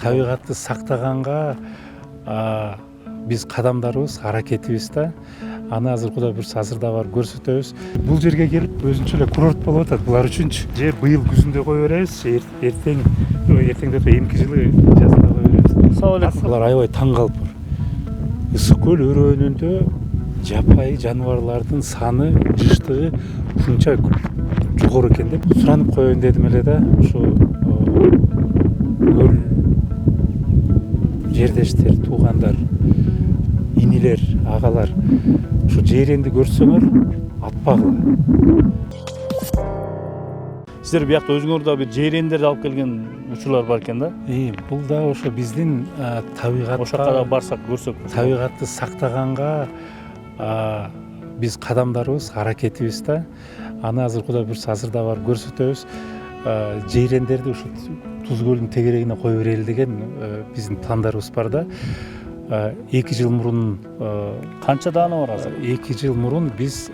табигатты сактаганга биз кадамдарыбыз, аракетибиз да. Аны азыр Кудай буйрса азырда барып көрсөтөбүз. Бул жерге келип өзүнчө эле курорт болуп атат булар үчүнчү. Же быйыл күзүндө кое беребиз, эртең эмки жылы жазында кое беребиз. Салам алейкум. Булар аябай таң калыптыр. Ысык көл өрөөнүндө жапайы жаныбарлардын саны, жыштыгы ушунча жогору экен деп суранып коеюн дедим эле да. Ушу көл жердештер, туугандар, инилер, агалар ушу жээренди көрсөңөр атпагыла. Сиздер биякта өзүңөр да бир жээрендерди алып келген учурлар бар экен да? Бул да ошо биздин табигатка, Ошока да барсак көрсөк. табигатты сактаганга биз кадамдарыбыз, аракетибиз да. Аны азыр Кудай буйрса азырда барып көрсөтөбүз. Жээрендерди ушу Туз көлдүн тегерегине кое берели деген биздин пландарыбыз бар да. 2 жыл мурун, Канча даана бар азыр? 2 жыл мурун биз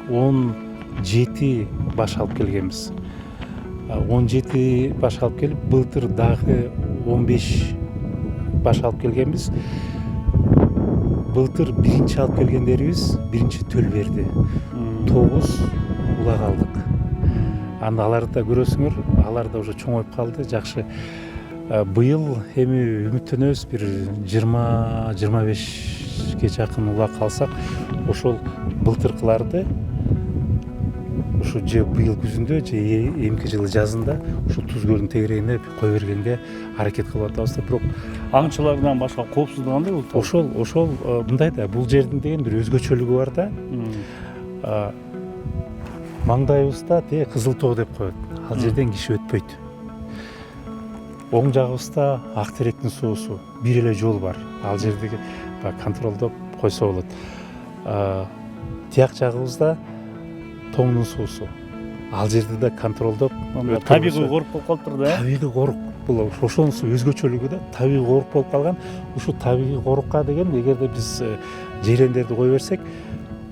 17 баш алып келгенбиз. 17 баш алып келип, былтыр дагы 15 баш алып келгенбиз. Былтыр биринчи алып келгендерибиз биринчи төл берди. 9 улак алдык. Анда аларды да көрөсүңөр, алар да уже чоңоюп калды, жакшы. Быйыл эми үмүттөнөбүз, бир 20-25ге жакын улак алсак, ошол былтыркыларды ушу же быйыл күзүндө, же эмки жылы жазында ушу Туз көлдүн тегерегине кое бергенге аракет кылып атабыз да. Бирок Аңчылардан башка коопсуздук кандай болду? ошол мындай да, бул жердин деген бир өзгөчөлүгү бар да. Маңдайыбызда Кызыл тоо деп коет. Ал жерден киши өтпөйт. Оң жагыбызда Ак теректин суусу, бир эле жол бар. Ал жерди контролдоп койсо болот. Тияк жагыбызда Тоңдун суусу. Ал жерди да контролдоп табигый корук болуп калыптыр да. Табигый корук бул ошонусу өзгөчөлүгү да. Табигый корук болуп калган. Ушу табигый корукка деген эгерде биз жээрендерди кое берсек,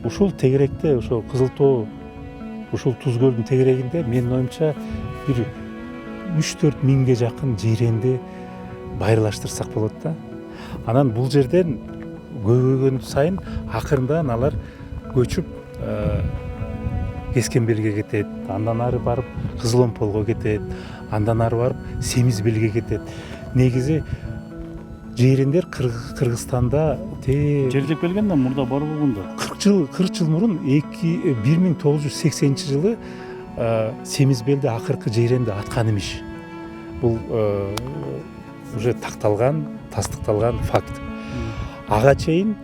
ушул тегеректе, ошо Кызыл тоо, ушул Туз көлдүн тегерегинде менин оюмча бир 3-4 миңге жакын жээренди байырлаштырсак болот да. Анан бул жерден көбөйгөн сайын акырындан алар көчүп Кескенбелге кетет, андан ары барып Кызыломполго кетет, андан ары барып Семизбелге кетет. Негизи жээрендер Кыргызстанда Жердеп келген да мурда бар болгондо. 40 жыл мурун 1980 жылы Семизбелде акыркы жээренди аткан имиш. Бул уже такталган, тастыкталган факт. Ага чейин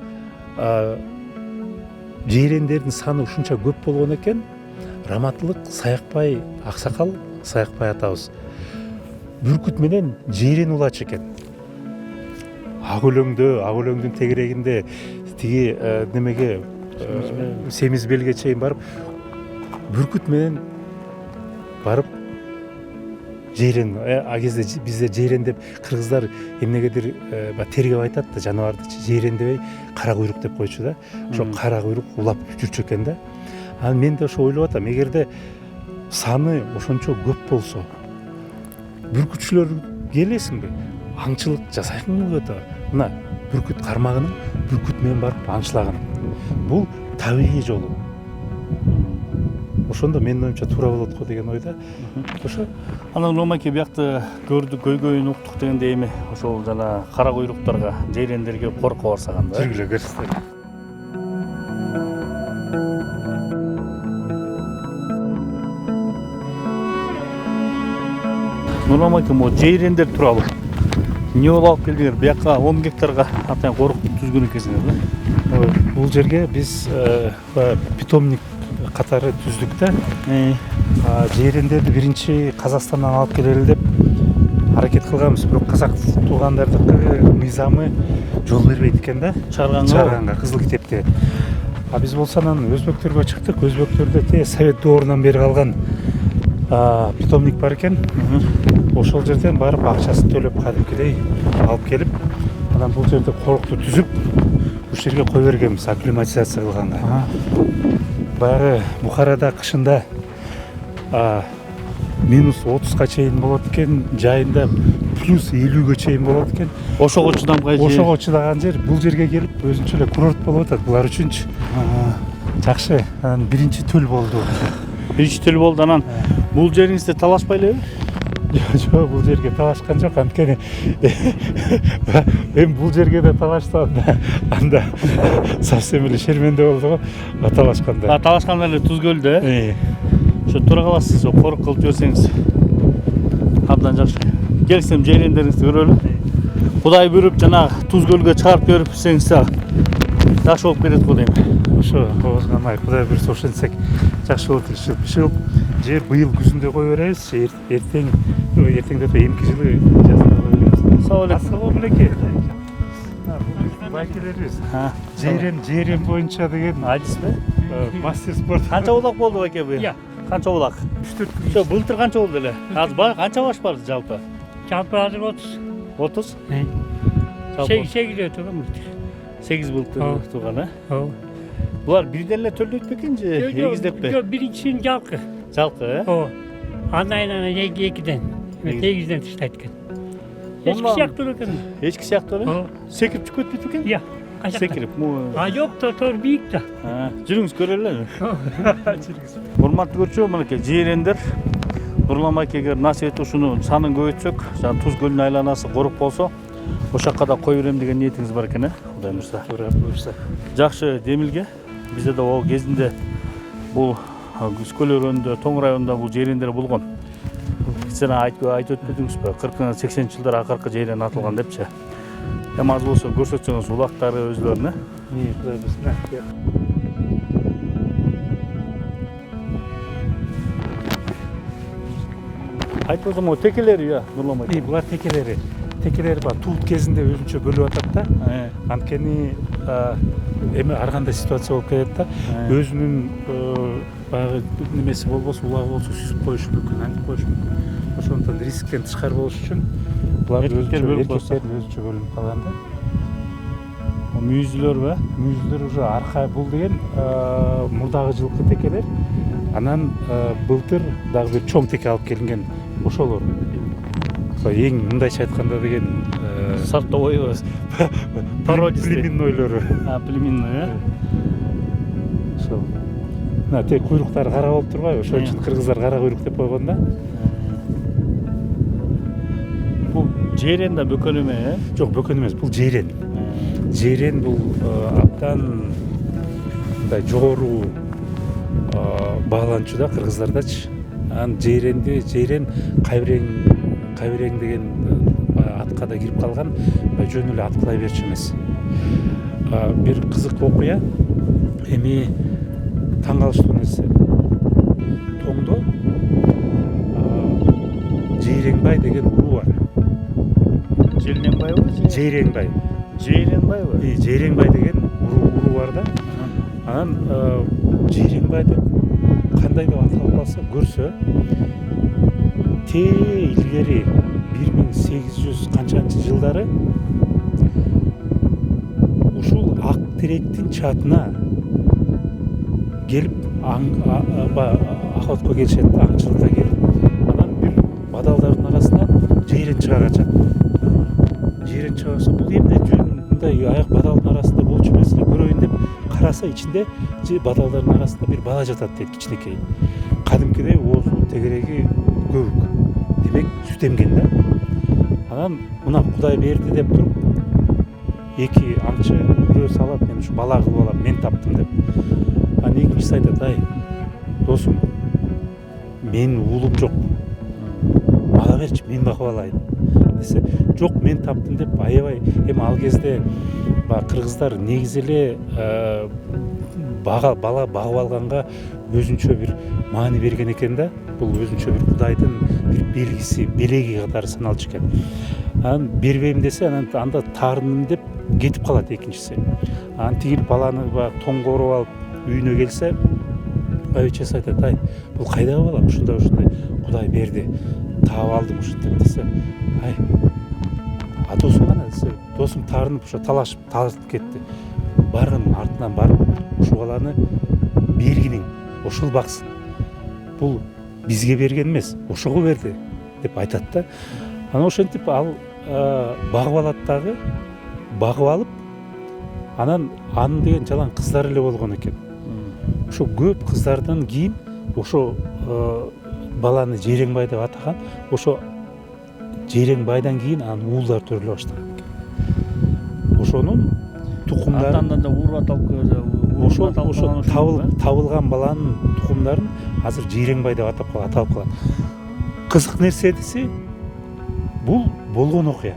жээрендердин саны ушунча көп болгон экен. Раматылык Саякбай аксакал, Саякбай атабыз бүркүт менен жээрен улачу экен. Ак өлөңдүн тегерегинде тиги немеге Семизбелге чейин барып бүркүт менен барып жээрен, а кезде бизде жээрен деп кыргыздар эмнегедир тергеп айтат да, жаныбарды жээрен дебей кара куйрук деп койчу да. Ошо кара куйрук улап жүрчү экен да. Анан мен да ошо ойлоп атам, эгерде саны ошончо көп болсо, бүркүтчүлөр келесиңби? Аңчылык жасайсыңбы да? Мына бүркүт кармагынын бүркүт менен барып аңчылаган. Бул табигый жолу. Ошондо менин оюмча туура болот го деген ойда. Ошо Анан Ромаке биякты көрдүк, көйгөйүн уктук дегенде эми ошол жана кара куйруктарга, жээрендерге корко барсаган да. жүргүлө көрсөтөлү. Ромаке, могу жээрендер тууралуу эмне болуп алып келдиңер? Биякка 10 гектарга атайын корукту түзгөн экенсиңер да? Бул жерге биз питомник катары түздүк да. Жээрендерди биринчи Казакстандан алып келели деп аракет кылганбыз, бирок казак туугандардыкы мыйзамы жол бербейт экен да. Чыгарганга Кызыл китепте. Биз болсо анан өзбектөргө чыктык. Өзбектөрдө Совет доорунан бери калган питомник бар экен. Ошол жерден барып акчасын төлөп кадимкидей алып келип, анан бул жерде корукту түзүп, ушул жерге кое бергенбиз акклиматизация кылганга. Баягы Бухарада кышында -30га чейин болот экен, жайында +50ге чейин болот экен. Ошого чыдамгай жер. Ошого чыдаган жер, бул жерге келип өзүнчө эле курорт болуп атат булар үчүнчү. Жакшы. Анан биринчи төл болду. Биринчи төл болду, анан бул жериңизде талашпай элеби? Жок, бул жерге талашкан жок. Анткени эми бул жерге да талашса анда совсем эле шерменде болду го талашканда. Талашканда эле Туз көлдө, ошо тура каласыз, ошо корук кылып жиберсеңиз абдан жакшы. Келсем жайрендериңизди көрөлү. Кудай буйруп жанагы Туз көлгө чыгарып берип берсеңиз жакшы болуп кетет го дейм. Ошо оозгамай Кудай буйруса ошентсек жакшы болот. Ушул жер быйыл күзүндө кое беребиз, эртең деп эмки жылы жазында кое беребиз. Сау элек. Ассалам алейкум. Байкелерибиз. Жайрен боюнча деген Айтсызбы? мастер спорт. Канча улак болду байке бу? Канча улак? 3-4 күн. Ошо былтыр канча болду эле? Азыр канча баш бар жалпы? Жалпы азыр 30. 30? 8 өтүп былтыр. 8 былтыр турган, э? Ооба. Булар бирден эле төлдөйт бекен же эгиздеппи? Жок, биринчисин жалкы. Жалкы, э? Ооба. Андан экиден. Эгизден таштайт экен. Эчки сыяктуу экен. Эчки сыяктуу эле? Ооба. Секирип чыгып кетпейт бекен? Иә. Секирип. Жок, тор бийик да. Жүрүңүз көрөлү. Урматтуу көрүүчү, мынакей жайрендер. Нурлан байкеге насип этип ушуну санын көбөйтсөк, жана Туз көлүнүн айланасы корук болсо, ошол жакка да кое берем деген ниетиңиз бар экен, э? Кудай буйруса. Туура буйруса. Жакшы демилге. Бизде да ол кезинде бул Күскөл өрөөнүндө, Тоң районунда бул жайрендер болгон. Сен айтып өтпөдүңүзбү? 40-80 жылдар акыркы жайрен атылган депчи. Эми аз болсо көрсөтсөңүз улактары өзлөрүнө. Кудай буйруса. Айтпасам о текелери я, Нурлан байке. Булар текелери. Текелери бар. Туут кезинде өзүнчө бөлүп атат да. Анткени эми ар кандай ситуация болуп кетет да. Өзүнүн баягы немеси болбосо, улагы болсо сүзүп коюшу мүмкүн, антип коюшу мүмкүн. Ошондон рисктен тышкары болуш үчүн булар өзүнчө бөлүнүп калган да. Мүйүзлөр Мүйүзлөр уже арка бул деген мурдагы жылкы текелер. Анан былтыр дагы бир чоң теке алып келинген ошолор. Эң мындайча айтканда деген сортовой породистый племеннойлору. Племенный, э? Ошол. Мына тек куйруктары кара болуп турбайбы? Ошон үчүн кыргыздар кара куйрук деп койгон да. Бул жайрен да бөкөн эме, э? Жок, бөкөн эмес, бул жайрен. Жайрен бул абдан мындай жогору бааланчу да кыргыздардачы. Анан жайрен кайбирең деген атка да кирип калган, жөн эле аткылай берчү эмес. Бир кызык окуя. Эми таң калыштуу нерсе. Тоңдо Жайреңбай деген уруу бар. Жайреңбайбы? Жайреңбай. Жайреңбайбы? Жайреңбай деген уруу бар да. Анан Жайреңбай деп кандай деп аталып калса көрсө, илгери 1800 канчанчы жылдары ушул ак теректин чатына келип охотко келишет, аңчылыкка келип, анан бир бадалдардын арасынан жайрен чыга качат. Жайрен чыга калса, бул эмне мындай аяк бадалдын арасында болчу эмес эле, көрөйүн деп караса, ичинде бадалдардын арасында бир бала жатат дейт, кичинекей. Кадимкидей оозу, тегереги көбүк. Демек сүт эмген да. Анан мына Кудай берди деп туруп, эки аңчы бирөө салат, мен ушу бала кылып алам, мен таптым деп. Анан экинчиси айтат: "Ай, досум, менин уулум жок. Мага берчи, мен бакып алайын." Десе, "Жок, мен таптым" деп аябай. Эми ал кезде кыргыздар негизи эле бала багып алганга өзүнчө бир маани берген экен да. Бул өзүнчө бир Кудайдын бир белгиси, белеги катары саналчу экен. Анан бербейм десе, анда таарыным деп кетип калат экинчиси. Анан тигил баланы тоңго ороп алып үйүнө келсе, байбичеси айтат: "Ай, бул кайдагы бала? Ушундай Кудай берди. Таап алдым ушинтип" десе, "Ай, досум кана?" десе, досум таарынып ошо талашып кетти. Баргын артынан барып, ушу баланы бергиниң, ошол баксын. Бул бизге берген эмес, ошого берди деп айтат да. Анан ошентип ал багып алат дагы, багып алып, анан анын деген жалаң кыздары эле болгон экен. Ошо көп кыздардан кийин ошо баланы Жейреңбай деп атаган. Ошо Жейреңбайдан кийин анын уулдары төрөлө баштаган экен. Ошонун тукумдары андан да уур аталып ошо табылган баланын тукумдарын азыр Жейреңбай деп аталып калган. Кызык нерсе десе, бул болгон окуя.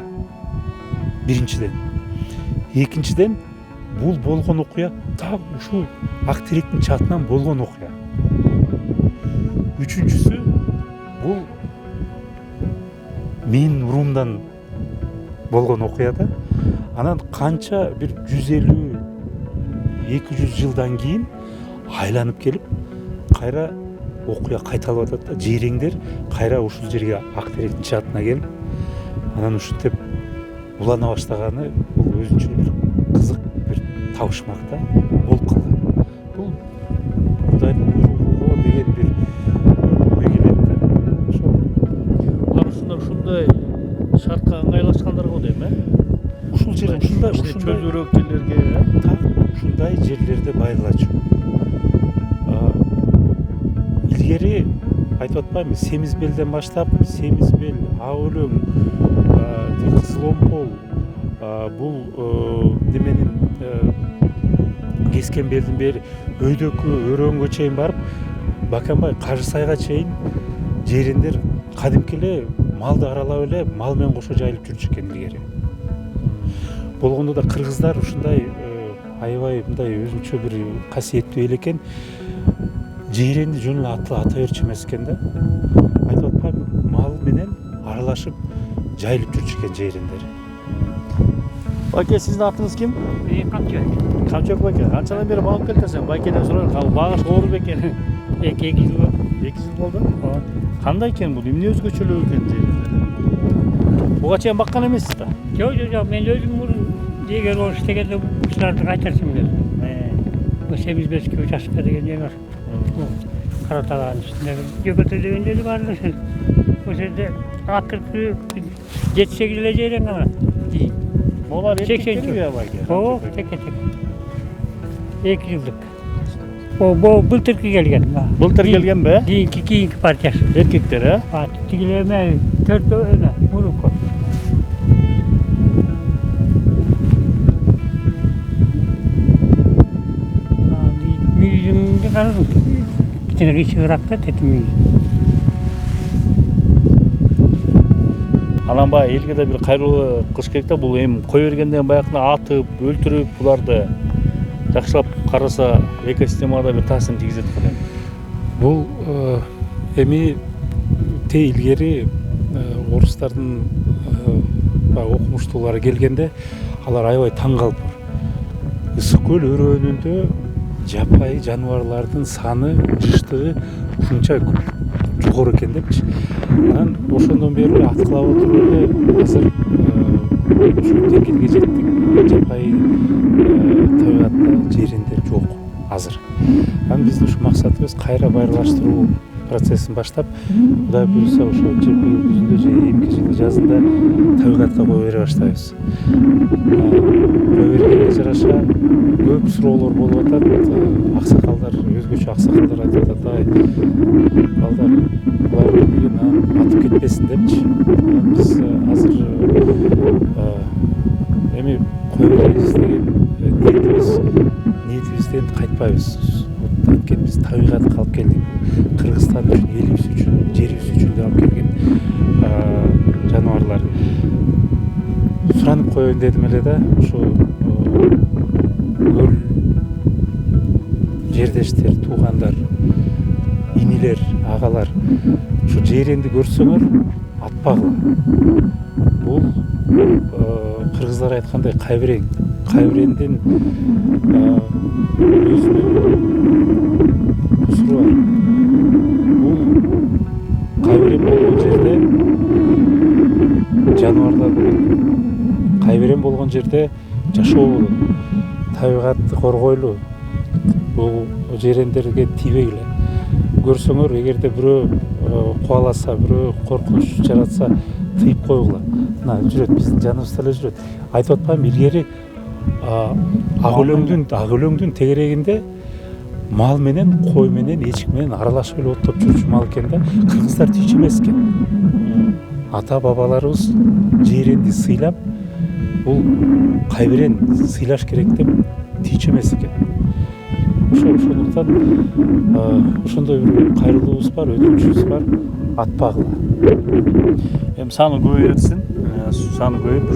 Биринчиден. Экинчиден, бул болгон окуя так ушул Ак Теректин чатынан болгон окуя. Үчүнчүсү, бул менин уруумдан болгон окуя да. Анан канча бир 150-200 жылдан кийин айланып келип, кайра окуя кайталып атат да. Жейреңдер кайра ушул жерге Ак Теректин чатына келип, анан ушинтип улана баштаганы бул өзүнчө бир кызык бир табышмакта болуп калган. Бул Кудайдын буйругу деген бир ой келет да. Ошо булар ушундай шартка ыңгайлашкандар го дейм, ушул жер ушундай чөлдүүрөөк жерлерге так ушундай жерлерде байырылачу. Илгери айтып атпаймынбы, Семизбелден баштап, Семизбел, Ак Өлөң, Кызыл Омпол, бул неменин Кескен Белдин бери Өйдөккө, Өрөнгө чейин барып, Баканбай, Кажысайга чейин жейрендер кадимки эле малды аралап эле мал менен кошо жайылып жүрчү экен илгери. Болгондо да кыргыздар ушундай аябай мындай өзүнчө бир касиеттүү эл экен. Жейренди жөн эле ата берчү эмес экен да. Айтып атпаймынбы, мал менен аралашып жайылып жүрчү экен жейрендер. Байке, сиздин атыңыз ким? Камчыбек. Камчыбек байке. Канчадан бери багып келатсың? Байкеден сурайын. Ал багыш оор бекен. 2 жыл болду. 2 жыл болду. Кандай экен бул? Эмне өзгөчөлүк экен жейренде? Буга чейин баккан эмессиз да? Жок, мен өзүм мурун жегер болуш дегенде ушуларды кайтарсам деп. Семизбелский участка деген жер бар. Каратаган үстүндө Жөгөтө деген жери бар эле. Ошол жерде акыркы 7-8 эле жейрең ана. Булар 80 жыл. байке. О, тек. 2 жылдык. О, былтыркы келген. Былтыр келгенби? Кийинки партиясы. Эркектер, Тигилеме 4 мурукко. Мүйүзүмдү карадым. Кичине кыйчыгыраакта тетим мүйүз. Анан баягы элге да бир кайрылуу кылыш керек да. Бул эми кое бергенден баягы атып, өлтүрүп, буларды жакшылап караса экосистемага да бир таасирин тийгизет го дейм. Бул эми илгери орустардын окумуштуулары келгенде алар аябай таң калыптыр. Ысык көл өрөөнүндө жапайы жаныбарлардын саны, жыштыгы ушунча жогору экен депчи. Анан ошондон бери аткылап отуруп эле азыр ушул деңгээлге жеттик. Жапайы табигатта жейрендер жок азыр. Анан биздин ушу максатыбыз кайра байырылаштыруу процессин баштап, Кудай буйруса ошо быйыл күзүндө же эмки жылы жазында табигатка кое бере баштайбыз. Кое бергенге жараша көп суроолор болуп атат. Аксакалдар, өзгөчө аксакалдар айтып атат, ай балдар, булар деген атып кетпесин депчи. Биз азыр эми кое беребиз деген ниетибизден кайтпайбыз. Анткени биз табигатка алып келдик. Кыргызстан үчүн, элибиз үчүн, жерибиз үчүн деп алып келген жаныбарлар. Суранып коеюн дедим эле да, ушу өл жердештер, туугандар, инилер, агалар, ушу жейренди көрсөңөр атпагыла. Бул кыргыздар айткандай кайбирең, кайбирендин өзүнүн кусуру бар. Бул кайбирен болгон жерде жаныбарлар болот. Кайбирен болгон жерде жашоо болот. Табигатты коргойлу. Бул жейрендерге тийбегиле. Көрсөңөр, эгерде бирөө кубаласа, бирөө коркунуч жаратса тыйып койгула. Мына жүрөт, биздин жаныбызда эле жүрөт. Айтып атпаймынбы, илгери ак өлөңдүн тегерегинде мал менен, кой менен, эчик менен аралашып эле оттоп жүрчү мал экен да. Кыргыздар тийч эмес экен. Ата бабаларыбыз жээренди сыйлап, бул кайберен сыйлаш керек деп тийч эмес экен. Ошондуктан ошондой бир кайрылуубуз бар, өтүнүчүбүз бар, атпагыла. Эми саны көбөйөрсүн, саны көбөйүп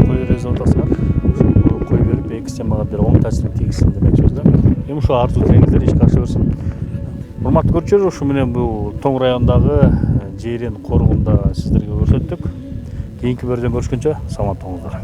кой эрезип атасыңар. Ошо кой берип, эки системага бир оң таасирин тийгизсин демекчибиз да. Эми ошо арзуу тілегиңиздер ишке аша берсин. Урматтуу көрүүчүлөр, ушу менен бул Тоң районундагы жээрен коргунда сиздерге көрсөттүк. Кийинки бөлүмдө көрүшкөнчө саламатта болуңуздар.